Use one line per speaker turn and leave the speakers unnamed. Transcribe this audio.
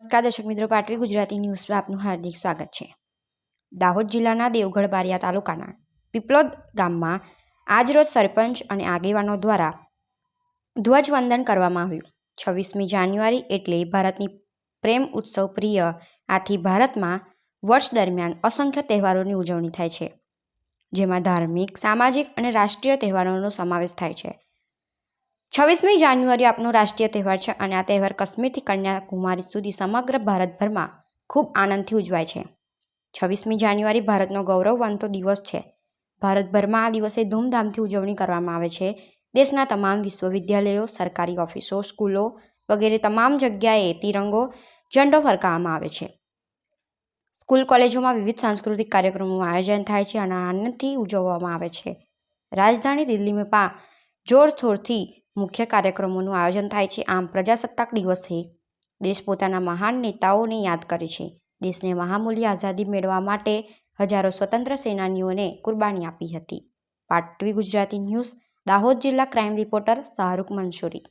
નમસ્કાર દર્શક મિત્રો, પાટવી ગુજરાતી ન્યૂઝમાં આપનું હાર્દિક સ્વાગત છે। દાહોદ જિલ્લાના દેવગઢ બારિયા તાલુકાના પીપલોદ ગામમાં આજરોજ સરપંચ અને આગેવાનો દ્વારા ધ્વજવંદન કરવામાં આવ્યું। 26મી જાન્યુઆરી એટલે ભારતની પ્રેમ ઉત્સવ પ્રિય। આથી ભારતમાં વર્ષ દરમિયાન અસંખ્ય તહેવારોની ઉજવણી થાય છે, જેમાં ધાર્મિક, સામાજિક અને રાષ્ટ્રીય તહેવારોનો સમાવેશ થાય છે। 26મી જાન્યુઆરી આપનો રાષ્ટ્રીય તહેવાર છે અને આ તહેવાર કાશ્મીરથી કન્યાકુમારી સુધી સમગ્ર ભારતભરમાં ખૂબ આનંદથી ઉજવાય છે। 26મી જાન્યુઆરી ભારતનો ગૌરવવંતો દિવસ છે। ભારતભરમાં આ દિવસે ધૂમધામથી ઉજવણી કરવામાં આવે છે। દેશના તમામ વિશ્વવિદ્યાલયો, સરકારી ઓફિસો, સ્કૂલો વગેરે તમામ જગ્યાએ તિરંગો ઝંડો ફરકાવવામાં આવે છે। સ્કૂલ કોલેજોમાં વિવિધ સાંસ્કૃતિક કાર્યક્રમોનું આયોજન થાય છે અને આનંદથી ઉજવવામાં આવે છે। રાજધાની દિલ્હીમાં પણ જોરશોરથી મુખ્ય કાર્યક્રમોનું આયોજન થાય છે। આમ પ્રજાસત્તાક દિવસે દેશ પોતાના મહાન નેતાઓને યાદ કરે છે। દેશને મહામૂલ્ય આઝાદી મેળવવા માટે હજારો સ્વતંત્ર સેનાનીઓને કુરબાની આપી હતી। પાટવી ગુજરાતી ન્યૂઝ, દાહોદ જિલ્લા ક્રાઇમ રિપોર્ટર શાહરૂખ મંસૂરી।